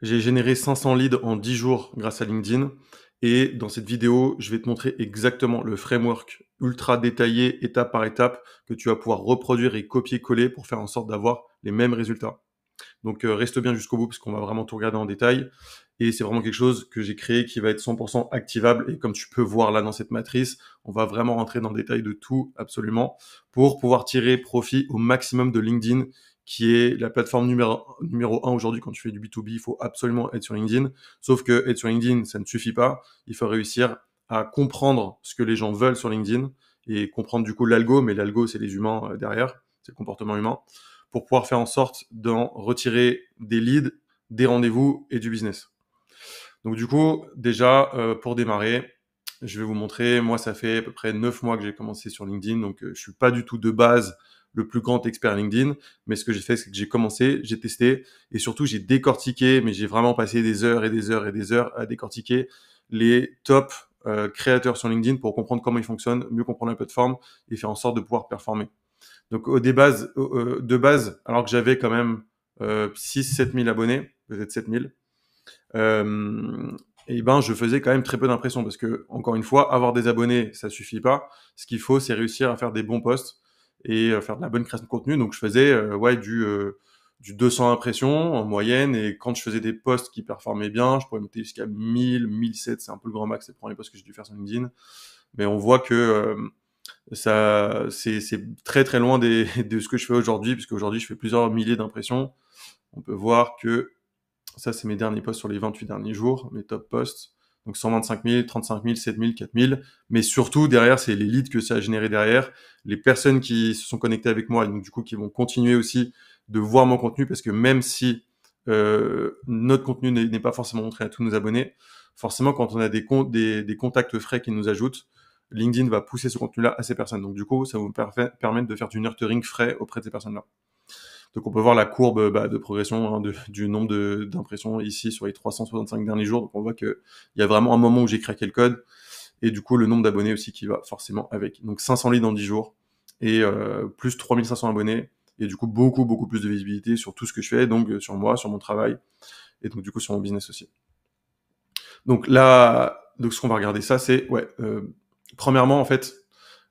J'ai généré 500 leads en 10 jours grâce à LinkedIn. Et dans cette vidéo, je vais te montrer exactement le framework ultra détaillé, étape par étape, que tu vas pouvoir reproduire et copier-coller pour faire en sorte d'avoir les mêmes résultats. Donc reste bien jusqu'au bout parce qu'on va vraiment tout regarder en détail. Et c'est vraiment quelque chose que j'ai créé qui va être 100% activable. Et comme tu peux voir là dans cette matrice, on va vraiment rentrer dans le détail de tout absolument pour pouvoir tirer profit au maximum de LinkedIn, qui est la plateforme numéro 1 aujourd'hui quand tu fais du B2B. Il faut absolument être sur LinkedIn. Sauf que être sur LinkedIn, ça ne suffit pas. Il faut réussir à comprendre ce que les gens veulent sur LinkedIn et comprendre du coup l'algo. Mais l'algo, c'est les humains derrière, c'est le comportement humain, pour pouvoir faire en sorte d'en retirer des leads, des rendez-vous et du business. Donc du coup, déjà, pour démarrer, je vais vous montrer, moi ça fait à peu près 9 mois que j'ai commencé sur LinkedIn, donc je suis pas du tout de base le plus grand expert LinkedIn, mais ce que j'ai fait, c'est que j'ai commencé, j'ai testé, et surtout j'ai décortiqué, mais j'ai vraiment passé des heures et des heures et des heures à décortiquer les top créateurs sur LinkedIn pour comprendre comment ils fonctionnent, mieux comprendre la plateforme et faire en sorte de pouvoir performer. Donc de base, alors que j'avais quand même 6-7 000 abonnés, peut-être 7 000, euh, et ben je faisais quand même très peu d'impressions parce que, encore une fois, avoir des abonnés, ça suffit pas. Ce qu'il faut, c'est réussir à faire des bons posts et faire de la bonne création de contenu. Donc je faisais du 200 impressions en moyenne, et quand je faisais des posts qui performaient bien, je pourrais monter jusqu'à 1000, 1700, c'est un peu le grand max, c'est le premier post que j'ai dû faire sur LinkedIn. Mais on voit que ça, c'est très très loin de ce que je fais aujourd'hui, puisque aujourd'hui je fais plusieurs milliers d'impressions. On peut voir que ça, c'est mes derniers posts sur les 28 derniers jours, mes top posts. Donc 125 000, 35 000, 7 000, 4 000. Mais surtout, derrière, c'est les leads que ça a généré derrière, les personnes qui se sont connectées avec moi, et donc du coup qui vont continuer aussi de voir mon contenu, parce que même si notre contenu n'est pas forcément montré à tous nos abonnés, forcément, quand on a des contacts frais qui nous ajoutent, LinkedIn va pousser ce contenu-là à ces personnes. Donc du coup, ça va vous permettre de faire du nurturing frais auprès de ces personnes-là. Donc on peut voir la courbe de progression du nombre d'impressions ici sur les 365 derniers jours. Donc on voit qu'il y a vraiment un moment où j'ai craqué le code, et du coup le nombre d'abonnés aussi qui va forcément avec. Donc 500 leads en 10 jours et plus 3500 abonnés, et du coup beaucoup plus de visibilité sur tout ce que je fais, donc sur moi, sur mon travail, et donc du coup sur mon business aussi. Donc là, donc ce qu'on va regarder, ça c'est premièrement en fait,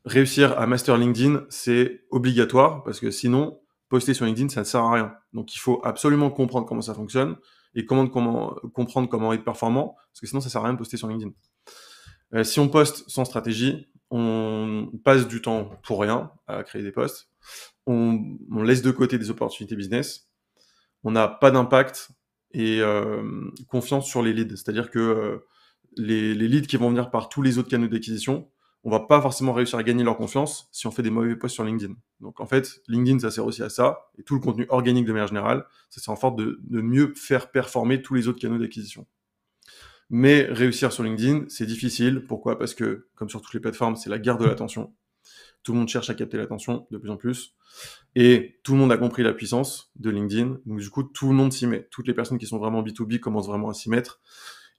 réussir à master LinkedIn, c'est obligatoire, parce que sinon, poster sur LinkedIn, ça ne sert à rien. Donc, il faut absolument comprendre comment ça fonctionne et comprendre comment être performant, parce que sinon, ça sert à rien de poster sur LinkedIn. Si on poste sans stratégie, on passe du temps pour rien à créer des posts. On laisse de côté des opportunités business. On n'a pas d'impact et confiance sur les leads. C'est-à-dire que les leads qui vont venir par tous les autres canaux d'acquisition, on va pas forcément réussir à gagner leur confiance si on fait des mauvais posts sur LinkedIn. Donc en fait, LinkedIn, ça sert aussi à ça, et tout le contenu organique de manière générale, ça sert en sorte de mieux faire performer tous les autres canaux d'acquisition. Mais réussir sur LinkedIn, c'est difficile. Pourquoi? Parce que, comme sur toutes les plateformes, c'est la guerre de l'attention. Tout le monde cherche à capter l'attention de plus en plus. Et tout le monde a compris la puissance de LinkedIn. Donc du coup, tout le monde s'y met. Toutes les personnes qui sont vraiment B2B commencent vraiment à s'y mettre.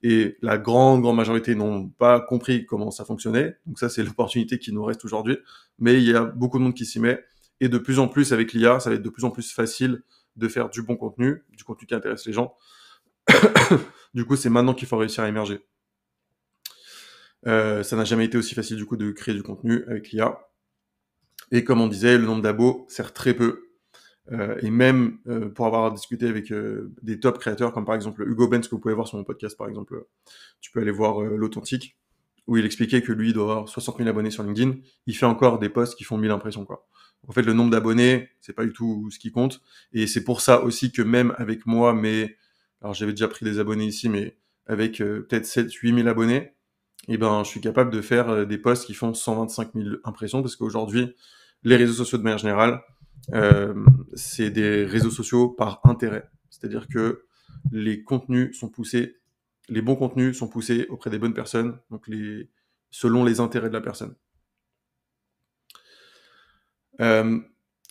Et la grande majorité n'ont pas compris comment ça fonctionnait. Donc ça, c'est l'opportunité qui nous reste aujourd'hui. Mais il y a beaucoup de monde qui s'y met. Et de plus en plus, avec l'IA, ça va être de plus en plus facile de faire du bon contenu, du contenu qui intéresse les gens. Du coup, c'est maintenant qu'il faut réussir à émerger. Ça n'a jamais été aussi facile du coup de créer du contenu avec l'IA. Et comme on disait, le nombre d'abos sert très peu. Et même pour avoir discuté avec des top créateurs, comme par exemple Hugo Benz, que vous pouvez voir sur mon podcast par exemple, tu peux aller voir l'authentique, où il expliquait que lui, il doit avoir 60 000 abonnés sur LinkedIn. Il fait encore des posts qui font 1000 impressions, quoi. En fait, le nombre d'abonnés, c'est pas du tout ce qui compte. Et c'est pour ça aussi que même avec moi, alors j'avais déjà pris des abonnés ici, mais avec peut-être 7-8 000 abonnés, et ben, je suis capable de faire des posts qui font 125 000 impressions, parce qu'aujourd'hui, les réseaux sociaux de manière générale, euh, c'est des réseaux sociaux par intérêt. C'est-à-dire que les contenus sont poussés, les bons contenus sont poussés auprès des bonnes personnes, donc selon les intérêts de la personne. Euh,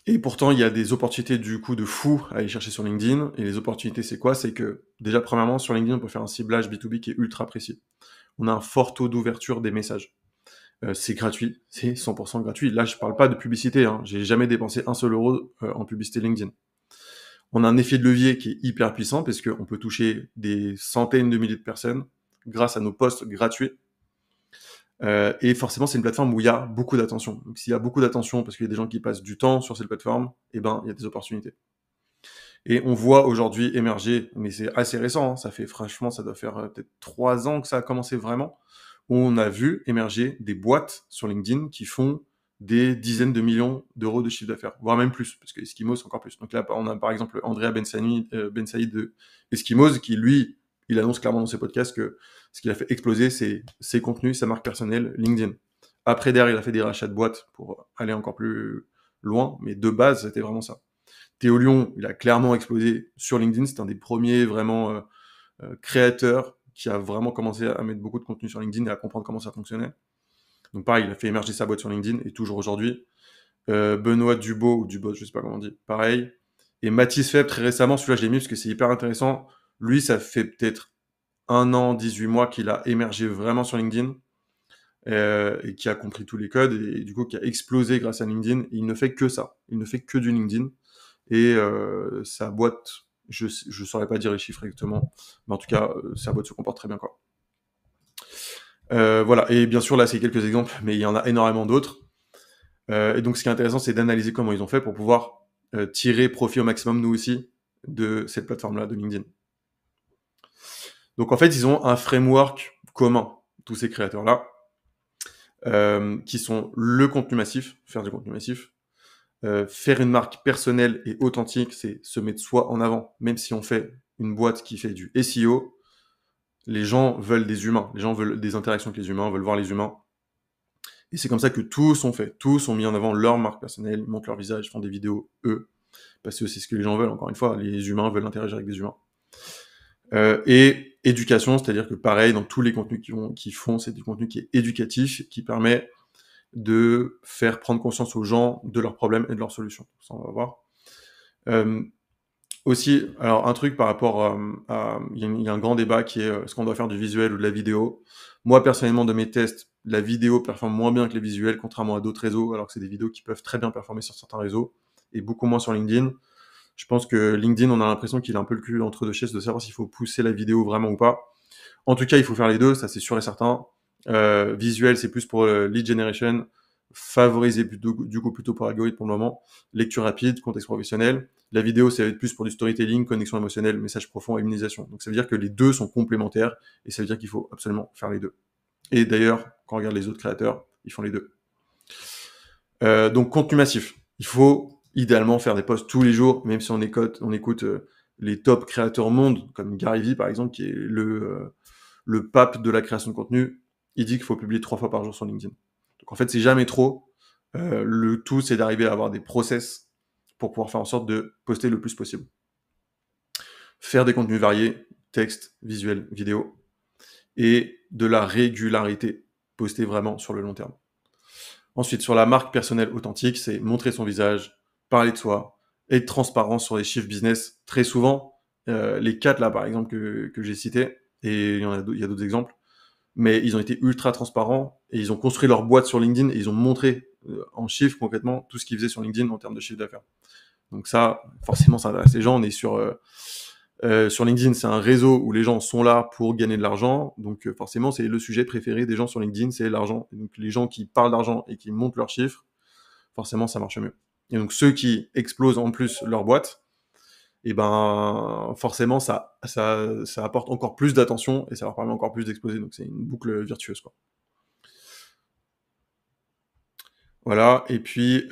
et pourtant, il y a des opportunités du coup de fou à aller chercher sur LinkedIn. Et les opportunités, c'est quoi? C'est que déjà, premièrement, sur LinkedIn, on peut faire un ciblage B2B qui est ultra précis. On a un fort taux d'ouverture des messages. C'est gratuit, c'est 100% gratuit. Là, je parle pas de publicité, hein. J'ai jamais dépensé un seul euro en publicité LinkedIn. On a un effet de levier qui est hyper puissant parce qu'on peut toucher des centaines de milliers de personnes grâce à nos posts gratuits. Et forcément, c'est une plateforme où il y a beaucoup d'attention. Donc, s'il y a beaucoup d'attention parce qu'il y a des gens qui passent du temps sur cette plateforme, eh ben, il y a des opportunités. Et on voit aujourd'hui émerger, mais c'est assez récent, hein, ça fait franchement, ça doit faire peut-être 3 ans que ça a commencé vraiment, où on a vu émerger des boîtes sur LinkedIn qui font des dizaines de millions d'euros de chiffre d'affaires, voire même plus, parce que Eskimos, c'est encore plus. Donc là, on a par exemple Andrea Ben Saïd de Eskimos, qui lui, il annonce clairement dans ses podcasts que ce qu'il a fait exploser, c'est ses contenus, sa marque personnelle, LinkedIn. Après, derrière, il a fait des rachats de boîtes pour aller encore plus loin, mais de base, c'était vraiment ça. Théo Lyon, il a clairement explosé sur LinkedIn. C'est un des premiers vraiment créateurs qui a vraiment commencé à mettre beaucoup de contenu sur LinkedIn et à comprendre comment ça fonctionnait. Donc pareil, il a fait émerger sa boîte sur LinkedIn et toujours aujourd'hui. Benoît Dubo, ou Dubos, je sais pas comment on dit, pareil. Et Mathis Feb, très récemment, celui-là je l'ai mis parce que c'est hyper intéressant. Lui, ça fait peut-être 1 an, 18 mois qu'il a émergé vraiment sur LinkedIn et qui a compris tous les codes et du coup qui a explosé grâce à LinkedIn. Et il ne fait que ça. Il ne fait que du LinkedIn. Et sa boîte, je saurais pas dire les chiffres exactement, mais en tout cas, sa boîte se comporte très bien, quoi. Voilà, et bien sûr, là, c'est quelques exemples, mais il y en a énormément d'autres. Et donc, ce qui est intéressant, c'est d'analyser comment ils ont fait pour pouvoir tirer profit au maximum, nous aussi, de cette plateforme-là, de LinkedIn. Donc, en fait, ils ont un framework commun, tous ces créateurs-là, qui sont le contenu massif, faire du contenu massif, faire une marque personnelle et authentique, c'est se mettre soi en avant. Même si on fait une boîte qui fait du SEO, les gens veulent des humains. Les gens veulent des interactions avec les humains, veulent voir les humains. Et c'est comme ça que tous ont fait. Tous ont mis en avant leur marque personnelle, ils montrent leur visage, font des vidéos, eux. Parce que c'est ce que les gens veulent, encore une fois. Les humains veulent interagir avec des humains. Et éducation, c'est-à-dire que pareil, dans tous les contenus qu'ils font, c'est du contenu qui est éducatif, qui permet de faire prendre conscience aux gens de leurs problèmes et de leurs solutions. Ça, on va voir. Aussi, alors un truc par rapport il y a un grand débat qui est est-ce qu'on doit faire du visuel ou de la vidéo. Moi, personnellement, de mes tests, la vidéo performe moins bien que les visuels, contrairement à d'autres réseaux, alors que c'est des vidéos qui peuvent très bien performer sur certains réseaux, et beaucoup moins sur LinkedIn. Je pense que LinkedIn, on a l'impression qu'il a un peu le cul entre deux chaises de savoir s'il faut pousser la vidéo vraiment ou pas. En tout cas, il faut faire les deux, ça c'est sûr et certain. Visuel, c'est plus pour lead generation, favoriser plutôt, du coup plutôt pour l'algorithme pour le moment. Lecture rapide, contexte professionnel. La vidéo, ça va être plus pour du storytelling, connexion émotionnelle, message profond et immunisation. Donc ça veut dire que les deux sont complémentaires et ça veut dire qu'il faut absolument faire les deux. Et d'ailleurs, quand on regarde les autres créateurs, ils font les deux. Donc contenu massif. Il faut idéalement faire des posts tous les jours, même si on écoute les top créateurs au monde, comme Gary Vee par exemple, qui est le pape de la création de contenu. Il dit qu'il faut publier 3 fois par jour sur LinkedIn. Donc en fait, c'est jamais trop. Le tout, c'est d'arriver à avoir des process pour pouvoir faire en sorte de poster le plus possible. Faire des contenus variés, texte, visuel, vidéo, et de la régularité, poster vraiment sur le long terme. Ensuite, sur la marque personnelle authentique, c'est montrer son visage, parler de soi, être transparent sur les chiffres business. Très souvent, les 4 là, par exemple, que j'ai cités, et il y a d'autres exemples, mais ils ont été ultra transparents et ils ont construit leur boîte sur LinkedIn et ils ont montré en chiffres concrètement tout ce qu'ils faisaient sur LinkedIn en termes de chiffre d'affaires. Donc ça, forcément, ça intéresse les gens. On est sur LinkedIn, c'est un réseau où les gens sont là pour gagner de l'argent. Donc forcément, c'est le sujet préféré des gens sur LinkedIn, c'est l'argent. Et donc les gens qui parlent d'argent et qui montent leurs chiffres, forcément, ça marche mieux. Et donc ceux qui explosent en plus leur boîte, et ben forcément, ça apporte encore plus d'attention et ça leur permet encore plus d'exploser. Donc c'est une boucle virtueuse, quoi. Voilà, et puis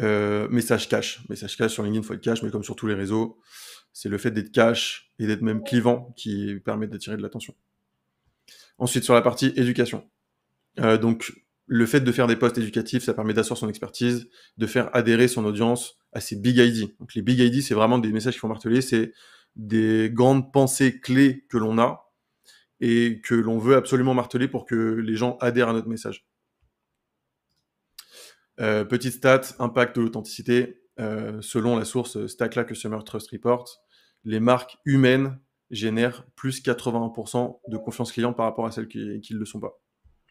message cash. Message cash sur LinkedIn, il faut être cash, mais comme sur tous les réseaux, c'est le fait d'être cash et d'être même clivant qui permet d'attirer de l'attention. Ensuite, sur la partie éducation. Donc, le fait de faire des posts éducatifs, ça permet d'asseoir son expertise, de faire adhérer son audience à ses big ID. Donc, les big ID, c'est vraiment des messages qu'il faut marteler, c'est des grandes pensées clés que l'on a et que l'on veut absolument marteler pour que les gens adhèrent à notre message. Petite stat, impact de l'authenticité. Selon la source Stackla Customer Trust Report, les marques humaines génèrent plus 81% de confiance client par rapport à celles qui ne le sont pas.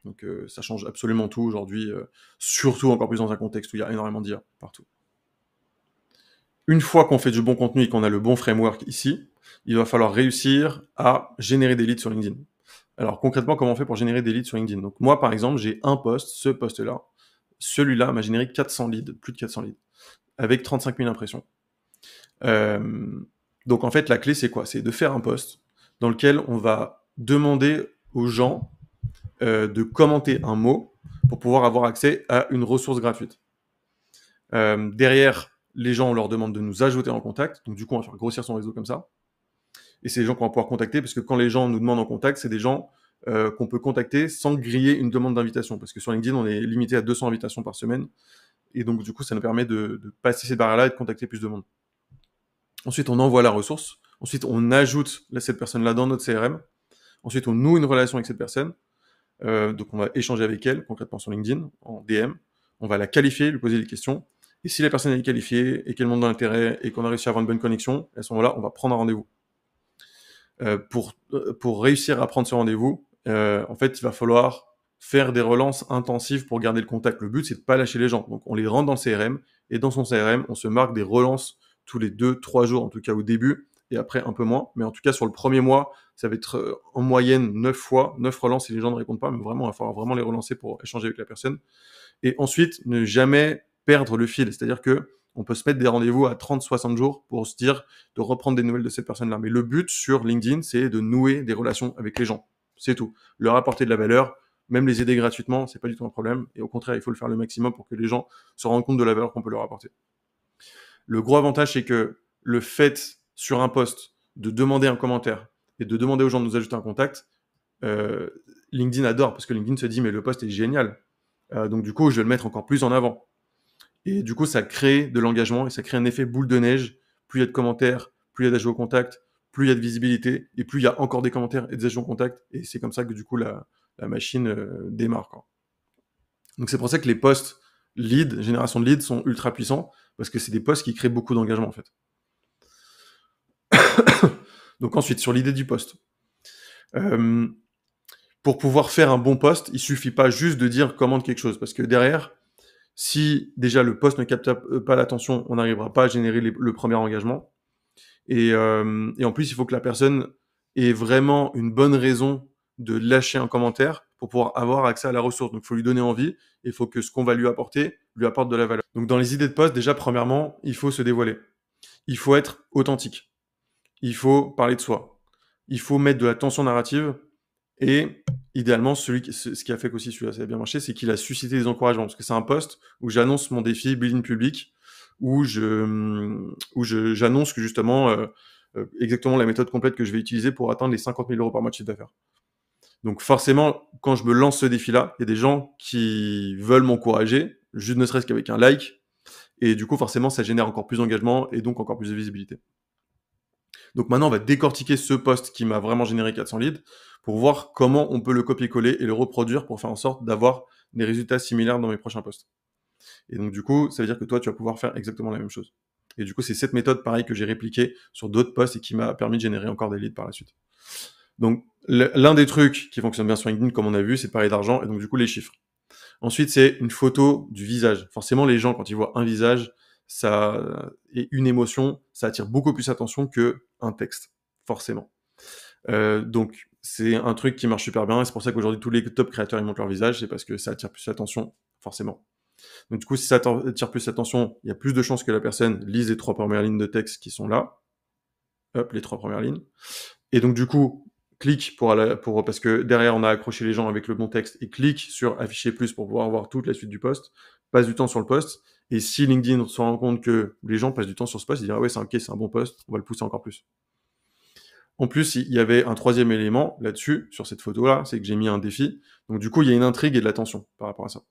Donc ça change absolument tout aujourd'hui, surtout encore plus dans un contexte où il y a énormément d'IA partout. Une fois qu'on fait du bon contenu et qu'on a le bon framework ici, il va falloir réussir à générer des leads sur LinkedIn. Alors concrètement, comment on fait pour générer des leads sur LinkedIn? Donc moi, par exemple, j'ai un post, ce post-là. Celui-là m'a généré 400 leads, plus de 400 leads, avec 35 000 impressions. Donc en fait, la clé, c'est quoi? C'est de faire un post dans lequel on va demander aux gens de commenter un mot pour pouvoir avoir accès à une ressource gratuite. Derrière, les gens, on leur demande de nous ajouter en contact. Donc du coup, on va faire grossir son réseau comme ça. Et c'est les gens qu'on va pouvoir contacter, parce que quand les gens nous demandent en contact, c'est des gens qu'on peut contacter sans griller une demande d'invitation. Parce que sur LinkedIn, on est limité à 200 invitations par semaine. Et donc du coup, ça nous permet de passer cette barrière-là et de contacter plus de monde. Ensuite, on envoie la ressource. Ensuite, on ajoute cette personne-là dans notre CRM. Ensuite, on noue une relation avec cette personne. Donc, on va échanger avec elle, concrètement sur LinkedIn, en DM. On va la qualifier, lui poser des questions. Et si la personne est qualifiée et qu'elle montre de l'intérêt et qu'on a réussi à avoir une bonne connexion, à ce moment-là, on va prendre un rendez-vous. Pour réussir à prendre ce rendez-vous, en fait, il va falloir faire des relances intensives pour garder le contact. Le but, c'est de pas lâcher les gens. Donc, on les rentre dans le CRM, et dans son CRM, on se marque des relances tous les 2-3 jours, en tout cas au début, et après un peu moins. Mais en tout cas, sur le premier mois, ça va être en moyenne 9 fois, 9 relances si les gens ne répondent pas, mais vraiment, il va falloir vraiment les relancer pour échanger avec la personne. Et ensuite, ne jamais perdre le fil. C'est-à-dire que on peut se mettre des rendez-vous à 30-60 jours pour se dire de reprendre des nouvelles de cette personne-là. Mais le but sur LinkedIn, c'est de nouer des relations avec les gens. C'est tout. Leur apporter de la valeur, même les aider gratuitement, c'est pas du tout un problème. Et au contraire, il faut le faire le maximum pour que les gens se rendent compte de la valeur qu'on peut leur apporter. Le gros avantage, c'est que le fait sur un post de demander un commentaire et de demander aux gens de nous ajouter un contact, LinkedIn adore, parce que LinkedIn se dit mais le post est génial. Donc du coup, je vais le mettre encore plus en avant. Et du coup, ça crée de l'engagement et ça crée un effet boule de neige. Plus il y a de commentaires, plus il y a d'ajouts au contact, plus il y a de visibilité, et plus il y a encore des commentaires et des ajouts au contact. Et c'est comme ça que du coup, la machine démarre, quoi. Donc c'est pour ça que les posts lead, génération de leads, sont ultra puissants, parce que c'est des posts qui créent beaucoup d'engagement, en fait. Donc ensuite, sur l'idée du post. Pour pouvoir faire un bon post, il suffit pas juste de dire commande quelque chose, parce que derrière, si déjà le post ne capte pas l'attention, on n'arrivera pas à générer le premier engagement. Et en plus, il faut que la personne ait vraiment une bonne raison de lâcher un commentaire pour pouvoir avoir accès à la ressource. Donc, il faut lui donner envie, et il faut que ce qu'on va lui apporter lui apporte de la valeur. Donc, dans les idées de post, déjà, premièrement, il faut se dévoiler. Il faut être authentique. Il faut parler de soi. Il faut mettre de la tension narrative. Et idéalement, ce qui a fait qu'aussi celui-là, ça a bien marché, c'est qu'il a suscité des encouragements. Parce que c'est un post où j'annonce mon défi Building Public, où j'annonce que justement, exactement la méthode complète que je vais utiliser pour atteindre les 50 000 € par mois de chiffre d'affaires. Donc forcément, quand je me lance ce défi-là, il y a des gens qui veulent m'encourager, juste ne serait-ce qu'avec un like. Et du coup, forcément, ça génère encore plus d'engagement et donc encore plus de visibilité. Donc maintenant, on va décortiquer ce post qui m'a vraiment généré 400 leads pour voir comment on peut le copier-coller et le reproduire pour faire en sorte d'avoir des résultats similaires dans mes prochains posts. Et donc du coup, ça veut dire que toi, tu vas pouvoir faire exactement la même chose. Et du coup, c'est cette méthode, pareil, que j'ai répliquée sur d'autres posts et qui m'a permis de générer encore des leads par la suite. Donc, l'un des trucs qui fonctionne bien sur LinkedIn, comme on a vu, c'est de parler d'argent et donc du coup, les chiffres. Ensuite, c'est une photo du visage. Forcément, les gens, quand ils voient un visage, ça et une émotion, ça attire beaucoup plus l'attention qu'un texte, forcément. Donc, c'est un truc qui marche super bien et c'est pour ça qu'aujourd'hui, tous les top créateurs, ils montrent leur visage, c'est parce que ça attire plus l'attention, forcément. Donc, du coup, si ça attire plus l'attention, il y a plus de chances que la personne lise les 3 premières lignes de texte qui sont là. Hop, les 3 premières lignes. Et donc, du coup, clique parce que derrière, on a accroché les gens avec le bon texte et clique sur afficher plus pour pouvoir voir toute la suite du post. Passe du temps sur le post. Et si LinkedIn se rend compte que les gens passent du temps sur ce post, ils disent, ah ouais, c'est ok, c'est un bon post, on va le pousser encore plus. En plus, il y avait un troisième élément là-dessus, sur cette photo-là, c'est que j'ai mis un défi. Donc, du coup, il y a une intrigue et de l'attention par rapport à ça.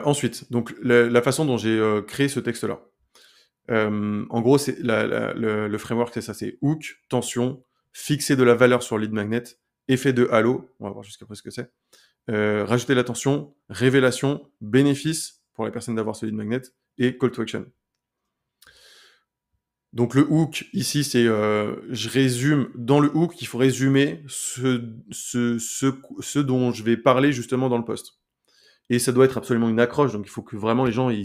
Ensuite, donc, la façon dont j'ai créé ce texte-là. En gros, c'est le framework, c'est ça, c'est hook, tension, fixer de la valeur sur lead magnet, effet de halo, on va voir jusqu'après ce que c'est, rajouter la tension, révélation, bénéfice pour les personnes d'avoir ce lead magnet, et call to action. Donc le hook, ici, c'est, je résume, dans le hook, il faut résumer ce dont je vais parler justement dans le post. et ça doit être absolument une accroche. Donc, il faut que vraiment les gens ils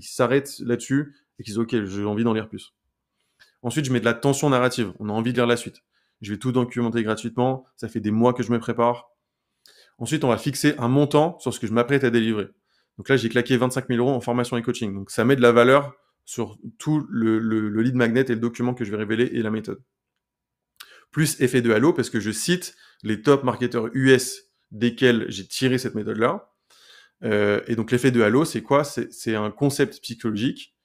s'arrêtent là-dessus et qu'ils disent OK, j'ai envie d'en lire plus. Ensuite, je mets de la tension narrative. On a envie de lire la suite. Je vais tout documenter gratuitement. Ça fait des mois que je me prépare. Ensuite, on va fixer un montant sur ce que je m'apprête à délivrer. Donc là, j'ai claqué 25 000 € en formation et coaching. Donc ça met de la valeur sur tout le lead magnet et le document que je vais révéler et la méthode. Plus effet de halo, parce que je cite les top marketeurs US desquels j'ai tiré cette méthode-là. Et donc l'effet de halo, c'est quoi? C'est un concept psychologique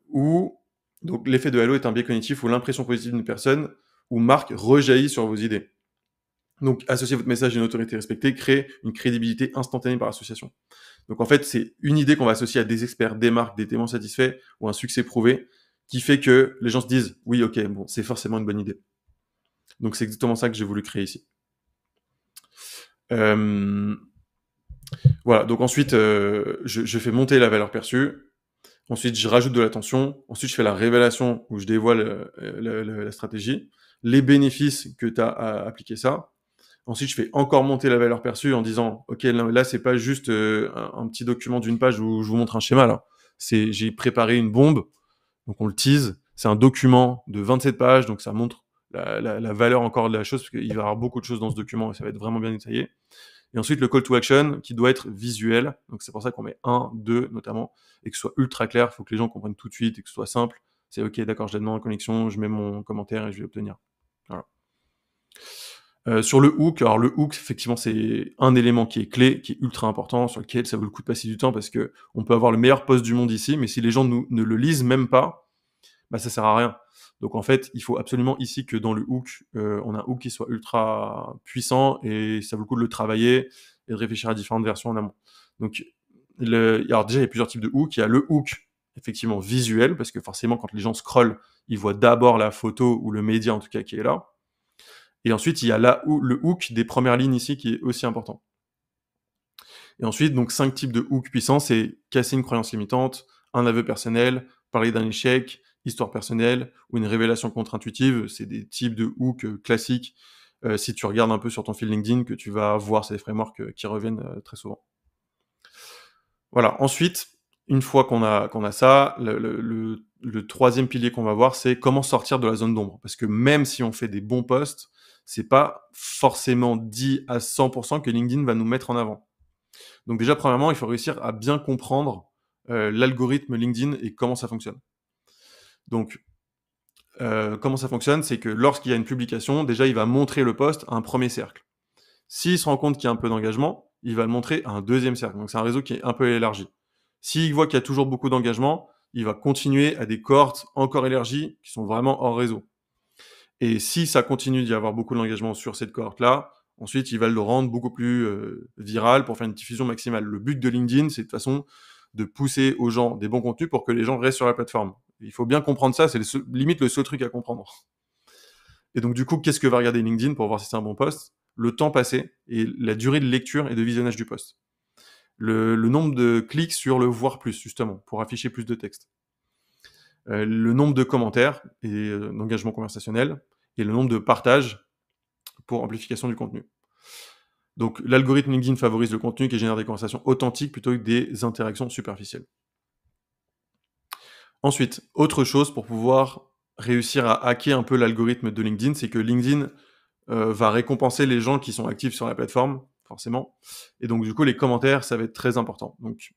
où donc l'effet de halo est un biais cognitif où l'impression positive d'une personne ou marque rejaillit sur vos idées. Donc associer votre message à une autorité respectée crée une crédibilité instantanée par association. Donc en fait, c'est une idée qu'on va associer à des experts, des marques, des témoins satisfaits ou un succès prouvé qui fait que les gens se disent oui, ok, bon, c'est forcément une bonne idée. Donc c'est exactement ça que j'ai voulu créer ici. Voilà, donc ensuite, je fais monter la valeur perçue. Ensuite, je rajoute de l'attention. Ensuite, je fais la révélation où je dévoile la stratégie, les bénéfices que tu as à appliquer ça. Ensuite, je fais encore monter la valeur perçue en disant, OK, là c'est pas juste un petit document d'une page où je vous montre un schéma, là. J'ai préparé une bombe, donc on le tease. C'est un document de 27 pages, donc ça montre la valeur encore de la chose, parce qu'il va y avoir beaucoup de choses dans ce document et ça va être vraiment bien détaillé. Et ensuite, le call to action qui doit être visuel. Donc, c'est pour ça qu'on met 1, 2 notamment, et que ce soit ultra clair. Il faut que les gens comprennent tout de suite et que ce soit simple. C'est OK, d'accord, je la demande en connexion, je mets mon commentaire et je vais obtenir. Voilà. Sur le hook, alors le hook, effectivement, c'est un élément qui est clé, qui est ultra important, sur lequel ça vaut le coup de passer du temps parce que on peut avoir le meilleur post du monde ici, mais si les gens ne le lisent même pas, bah ça sert à rien. Donc en fait, il faut absolument ici que dans le hook, on a un hook qui soit ultra puissant et ça vaut le coup de le travailler et de réfléchir à différentes versions en amont. Donc, alors déjà, il y a plusieurs types de hook. Il y a le hook, effectivement, visuel, parce que forcément, quand les gens scrollent, ils voient d'abord la photo ou le média, en tout cas, qui est là. Et ensuite, il y a le hook des premières lignes ici qui est aussi important. Et ensuite, donc 5 types de hooks puissants, c'est casser une croyance limitante, un aveu personnel, parler d'un échec, histoire personnelle ou une révélation contre-intuitive. C'est des types de hooks classiques. Si tu regardes un peu sur ton fil LinkedIn, que tu vas voir ces frameworks qui reviennent très souvent. Voilà. Ensuite, une fois qu'on a ça, le troisième pilier qu'on va voir, c'est comment sortir de la zone d'ombre. Parce que même si on fait des bons posts, c'est pas forcément dit à 100% que LinkedIn va nous mettre en avant. Donc déjà, premièrement, il faut réussir à bien comprendre l'algorithme LinkedIn et comment ça fonctionne. Donc, comment ça fonctionne, c'est que lorsqu'il y a une publication, déjà, il va montrer le post à un premier cercle. S'il se rend compte qu'il y a un peu d'engagement, il va le montrer à un deuxième cercle. Donc c'est un réseau qui est un peu élargi. S'il voit qu'il y a toujours beaucoup d'engagement, il va continuer à des cohortes encore élargies qui sont vraiment hors réseau. Et si ça continue d'y avoir beaucoup d'engagement sur cette cohorte-là, ensuite, il va le rendre beaucoup plus viral pour faire une diffusion maximale. Le but de LinkedIn, c'est de toute façon de pousser aux gens des bons contenus pour que les gens restent sur la plateforme. Il faut bien comprendre ça, c'est limite le seul truc à comprendre. Et donc, du coup, qu'est-ce que va regarder LinkedIn pour voir si c'est un bon post? Le temps passé et la durée de lecture et de visionnage du post. Le nombre de clics sur le voir plus, justement, pour afficher plus de texte. Le nombre de commentaires et d'engagement conversationnel et le nombre de partages pour amplification du contenu. Donc, l'algorithme LinkedIn favorise le contenu qui génère des conversations authentiques plutôt que des interactions superficielles. Ensuite, autre chose pour pouvoir réussir à hacker un peu l'algorithme de LinkedIn, c'est que LinkedIn va récompenser les gens qui sont actifs sur la plateforme, forcément. Et donc, du coup, les commentaires, ça va être très important. Donc,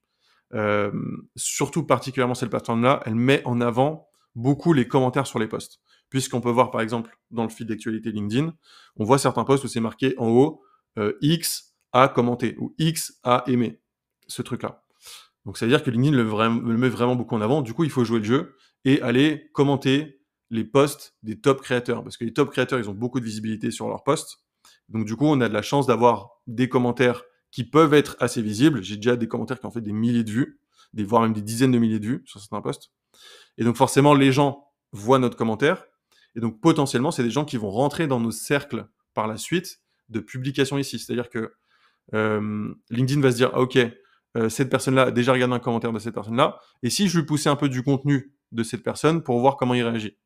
surtout particulièrement cette plateforme-là, elle met en avant beaucoup les commentaires sur les posts. Puisqu'on peut voir, par exemple, dans le feed d'actualité LinkedIn, on voit certains posts où c'est marqué en haut X a commenté ou X a aimé ce truc-là. Donc, ça veut dire que LinkedIn le met vraiment beaucoup en avant. Du coup, il faut jouer le jeu et aller commenter les posts des top créateurs. Parce que les top créateurs, ils ont beaucoup de visibilité sur leurs posts. Donc, du coup, on a de la chance d'avoir des commentaires qui peuvent être assez visibles. J'ai déjà des commentaires qui ont fait des milliers de vues, voire même des dizaines de milliers de vues sur certains posts. Et donc, forcément, les gens voient notre commentaire. Et donc, potentiellement, c'est des gens qui vont rentrer dans nos cercles par la suite de publication ici. C'est-à-dire que LinkedIn va se dire, ah, ok, cette personne-là a déjà regardé un commentaire de cette personne-là. Et si je lui poussais un peu du contenu de cette personne pour voir comment il réagit.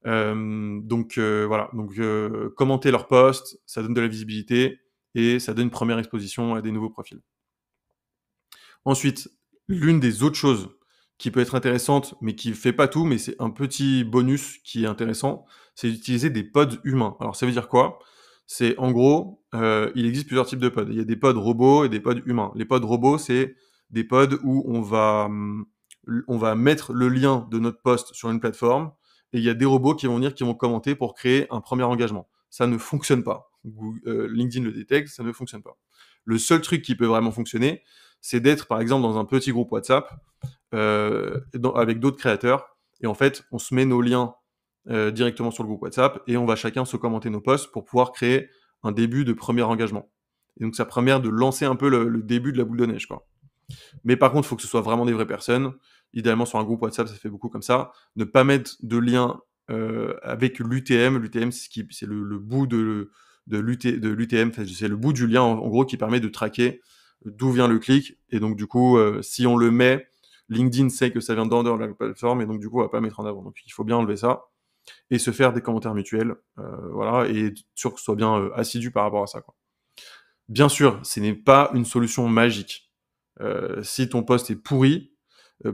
Donc voilà, donc commenter leur post, ça donne de la visibilité et ça donne une première exposition à des nouveaux profils. Ensuite, l'une des autres choses qui peut être intéressante, mais qui fait pas tout, mais c'est un petit bonus qui est intéressant, c'est d'utiliser des pods humains. Alors ça veut dire quoi? C'est en gros, il existe plusieurs types de pods. Il y a des pods robots et des pods humains. Les pods robots, c'est des pods où on va mettre le lien de notre post sur une plateforme et il y a des robots qui vont venir, qui vont commenter pour créer un premier engagement. Ça ne fonctionne pas. LinkedIn le détecte, ça ne fonctionne pas. Le seul truc qui peut vraiment fonctionner, c'est d'être par exemple dans un petit groupe WhatsApp avec d'autres créateurs et en fait on se met nos liens directement sur le groupe WhatsApp et on va chacun se commenter nos posts pour pouvoir créer un début de premier engagement. Et donc ça permet de lancer un peu le début de la boule de neige, quoi. Mais par contre, il faut que ce soit vraiment des vraies personnes. Idéalement sur un groupe WhatsApp, ça fait beaucoup comme ça. Ne pas mettre de lien avec l'UTM. L'UTM, c'est le bout de l'UTM, c'est le bout du lien en gros qui permet de traquer d'où vient le clic. Et donc du coup, si on le met, LinkedIn sait que ça vient d'en dehors de la plateforme et donc du coup, on va pas le mettre en avant. Donc il faut bien enlever ça et se faire des commentaires mutuels, voilà, et être sûr que ce soit bien assidu par rapport à ça, quoi. Bien sûr, ce n'est pas une solution magique. Si ton post est pourri,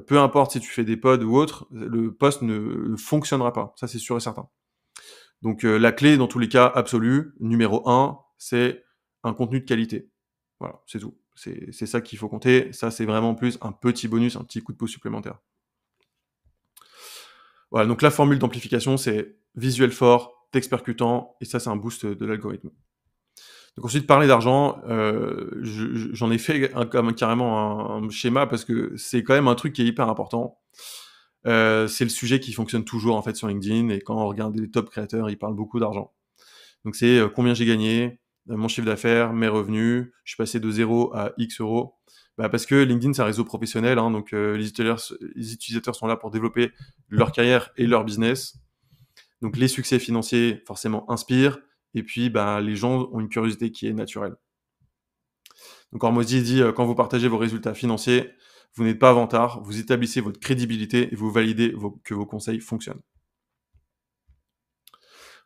peu importe si tu fais des pods ou autre, le post ne fonctionnera pas. Ça, c'est sûr et certain. Donc, la clé, dans tous les cas absolus, numéro 1, c'est un contenu de qualité. Voilà, c'est tout. C'est ça qu'il faut compter. Ça, c'est vraiment plus un petit bonus, un petit coup de pouce supplémentaire. Voilà, donc la formule d'amplification, c'est visuel fort, texte percutant, et ça, c'est un boost de l'algorithme. Donc ensuite, parler d'argent, j'en ai fait carrément un schéma parce que c'est quand même un truc qui est hyper important. C'est le sujet qui fonctionne toujours en fait sur LinkedIn et quand on regarde les top créateurs, ils parlent beaucoup d'argent. Donc c'est combien j'ai gagné, mon chiffre d'affaires, mes revenus, je suis passé de 0 à X euros. Bah, parce que LinkedIn, c'est un réseau professionnel, hein, donc les utilisateurs sont là pour développer leur carrière et leur business. Donc les succès financiers forcément inspirent, et puis bah, les gens ont une curiosité qui est naturelle. Donc Hormozy dit quand vous partagez vos résultats financiers, vous n'êtes pas vantard, vous établissez votre crédibilité et vous validez que vos conseils fonctionnent.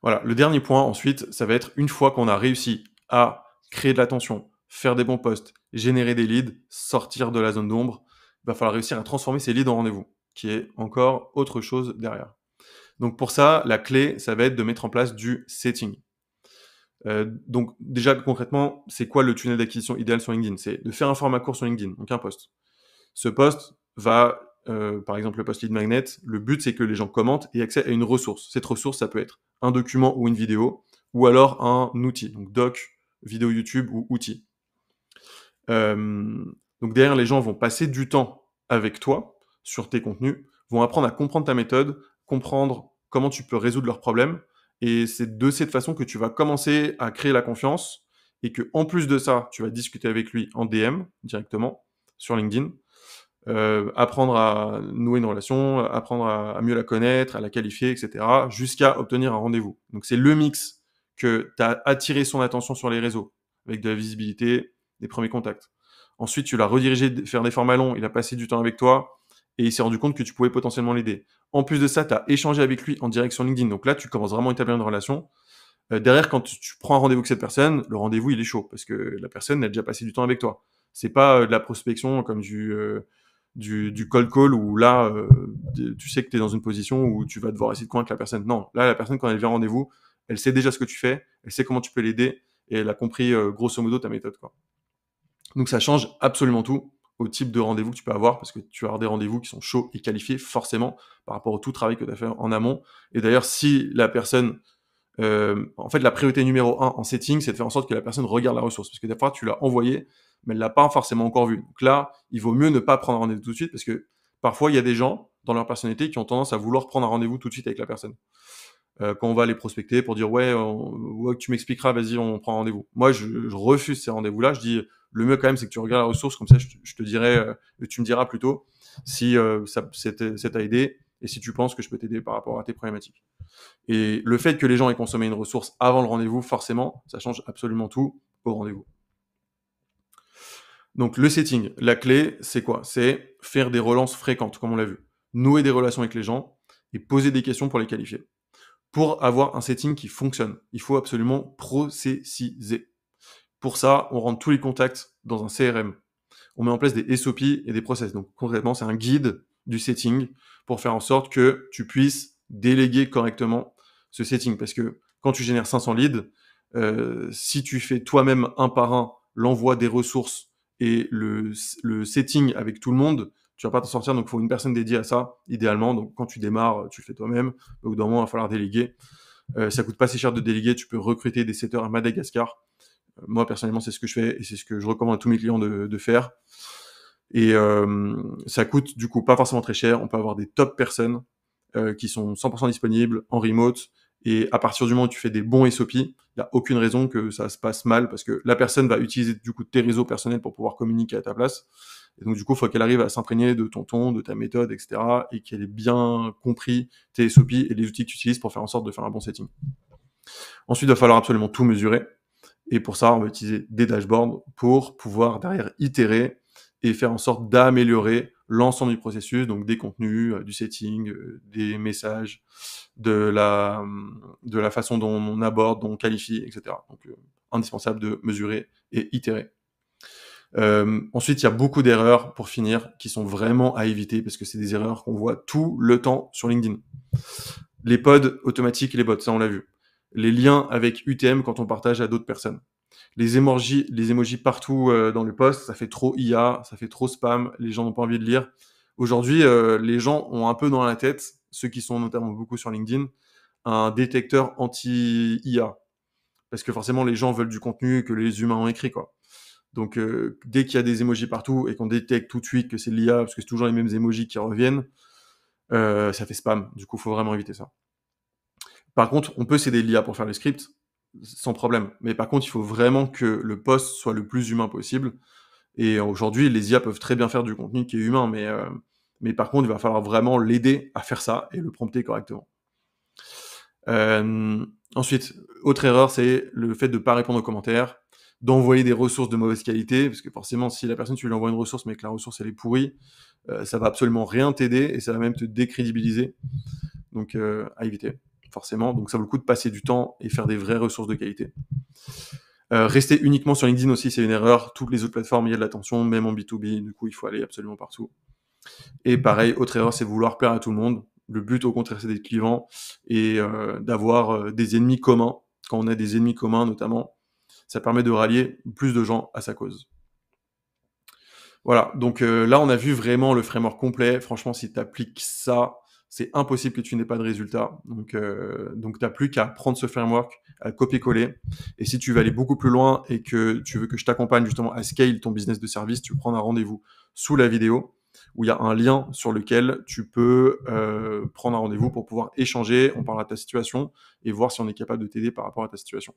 Voilà, le dernier point ensuite, ça va être une fois qu'on a réussi à créer de l'attention, faire des bons posts, générer des leads, sortir de la zone d'ombre, il va falloir réussir à transformer ces leads en rendez-vous, qui est encore autre chose derrière. Donc pour ça, la clé, ça va être de mettre en place du setting. Donc déjà concrètement, c'est quoi le tunnel d'acquisition idéal sur LinkedIn? C'est de faire un format court sur LinkedIn, donc un post. Ce post va, par exemple le post lead magnet, le but c'est que les gens commentent et aient accès à une ressource. Cette ressource, ça peut être un document ou une vidéo, ou alors un outil, donc doc, vidéo YouTube ou outil. Donc derrière, les gens vont passer du temps avec toi sur tes contenus, vont apprendre à comprendre ta méthode, comprendre comment tu peux résoudre leurs problèmes, et c'est de cette façon que tu vas commencer à créer la confiance, et que en plus de ça, tu vas discuter avec lui en DM directement sur LinkedIn, apprendre à nouer une relation, apprendre à mieux la connaître, à la qualifier, etc., jusqu'à obtenir un rendez-vous. Donc c'est le mix que tu as attiré son attention sur les réseaux, avec de la visibilité, des premiers contacts. Ensuite, tu l'as redirigé faire des formats longs, il a passé du temps avec toi, et il s'est rendu compte que tu pouvais potentiellement l'aider. En plus de ça, tu as échangé avec lui en direct sur LinkedIn, donc là, tu commences vraiment à établir une relation. Derrière, quand tu prends un rendez-vous avec cette personne, le rendez-vous, il est chaud, parce que la personne a déjà passé du temps avec toi. C'est pas de la prospection comme du cold call où là, tu sais que tu es dans une position où tu vas devoir essayer de convaincre la personne. Non, là, la personne, quand elle vient en rendez-vous, elle sait déjà ce que tu fais, elle sait comment tu peux l'aider, et elle a compris grosso modo ta méthode, quoi. Donc ça change absolument tout au type de rendez-vous que tu peux avoir, parce que tu vas avoir des rendez-vous qui sont chauds et qualifiés forcément par rapport au tout travail que tu as fait en amont. Et d'ailleurs, si la personne... en fait, la priorité numéro 1 en setting, c'est de faire en sorte que la personne regarde la ressource. Parce que des fois, tu l'as envoyée, mais elle l'a pas forcément encore vue. Donc là, il vaut mieux ne pas prendre un rendez-vous tout de suite, parce que parfois, il y a des gens, dans leur personnalité, qui ont tendance à vouloir prendre un rendez-vous tout de suite avec la personne. Quand on va les prospecter pour dire ouais, tu m'expliqueras, vas-y, on prend un rendez-vous. Moi, je refuse ces rendez-vous-là. Je dis le mieux quand même, c'est que tu regardes la ressource, comme ça, je te dirai, tu me diras plutôt si ça t'a aidé et si tu penses que je peux t'aider par rapport à tes problématiques. Et le fait que les gens aient consommé une ressource avant le rendez-vous, forcément, ça change absolument tout au rendez-vous. Donc le setting, la clé, c'est quoi? C'est faire des relances fréquentes, comme on l'a vu. Nouer des relations avec les gens et poser des questions pour les qualifier. Pour avoir un setting qui fonctionne, il faut absolument processiser. Pour ça, on rentre tous les contacts dans un CRM. On met en place des SOP et des process. Donc concrètement, c'est un guide du setting pour faire en sorte que tu puisses déléguer correctement ce setting. Parce que quand tu génères 500 leads, si tu fais toi-même un par un l'envoi des ressources et le setting avec tout le monde, tu vas pas t'en sortir. Donc il faut une personne dédiée à ça, idéalement. Donc quand tu démarres, tu le fais toi-même. Au bout d'un moment, il va falloir déléguer. Ça coûte pas si cher de déléguer. Tu peux recruter des setters à Madagascar. Moi, personnellement, c'est ce que je fais et c'est ce que je recommande à tous mes clients de faire. Et ça coûte du coup pas forcément très cher. On peut avoir des top personnes qui sont 100% disponibles en remote. Et à partir du moment où tu fais des bons SOP, il n'y a aucune raison que ça se passe mal parce que la personne va utiliser du coup tes réseaux personnels pour pouvoir communiquer à ta place. Et donc du coup, il faut qu'elle arrive à s'imprégner de ton ton, de ta méthode, etc. Et qu'elle ait bien compris tes SOP et les outils que tu utilises pour faire en sorte de faire un bon setting. Ensuite, il va falloir absolument tout mesurer. Et pour ça, on va utiliser des dashboards pour pouvoir derrière itérer et faire en sorte d'améliorer l'ensemble du processus, donc des contenus, du setting, des messages, de la façon dont on aborde, dont on qualifie, etc. Donc, indispensable de mesurer et itérer. Ensuite, il y a beaucoup d'erreurs, pour finir, qui sont vraiment à éviter, parce que c'est des erreurs qu'on voit tout le temps sur LinkedIn. Les pods automatiques et les bots, ça on l'a vu. Les liens avec UTM quand on partage à d'autres personnes. Les emojis partout dans le post, ça fait trop IA, ça fait trop spam, les gens n'ont pas envie de lire. Aujourd'hui, les gens ont un peu dans la tête, ceux qui sont notamment beaucoup sur LinkedIn, un détecteur anti-IA. Parce que forcément, les gens veulent du contenu que les humains ont écrit, quoi. Donc, dès qu'il y a des emojis partout et qu'on détecte tout de suite que c'est l'IA, parce que c'est toujours les mêmes emojis qui reviennent, ça fait spam. Du coup, il faut vraiment éviter ça. Par contre, on peut s'aider de l'IA pour faire le script, sans problème. Mais par contre, il faut vraiment que le post soit le plus humain possible. Et aujourd'hui, les IA peuvent très bien faire du contenu qui est humain, mais par contre, il va falloir vraiment l'aider à faire ça et le prompter correctement. Ensuite, autre erreur, c'est le fait de ne pas répondre aux commentaires, d'envoyer des ressources de mauvaise qualité, parce que forcément, si la personne, tu lui envoies une ressource, mais que la ressource, elle est pourrie, ça va absolument rien t'aider et ça va même te décrédibiliser. Donc, à éviter, forcément. Donc, ça vaut le coup de passer du temps et faire des vraies ressources de qualité. Rester uniquement sur LinkedIn aussi, c'est une erreur. Toutes les autres plateformes, il y a de l'attention, même en B2B. Du coup, il faut aller absolument partout. Et pareil, autre erreur, c'est vouloir plaire à tout le monde. Le but, au contraire, c'est d'être clivant et d'avoir des ennemis communs. Quand on a des ennemis communs, notamment, ça permet de rallier plus de gens à sa cause. Voilà, donc là, on a vu vraiment le framework complet. Franchement, si tu appliques ça, c'est impossible que tu n'aies pas de résultat. Donc tu n'as plus qu'à prendre ce framework, à le copier-coller. Et si tu veux aller beaucoup plus loin et que tu veux que je t'accompagne justement à scale ton business de service, tu prends un rendez-vous sous la vidéo où il y a un lien sur lequel tu peux prendre un rendez-vous pour pouvoir échanger. On parlera de ta situation et voir si on est capable de t'aider par rapport à ta situation.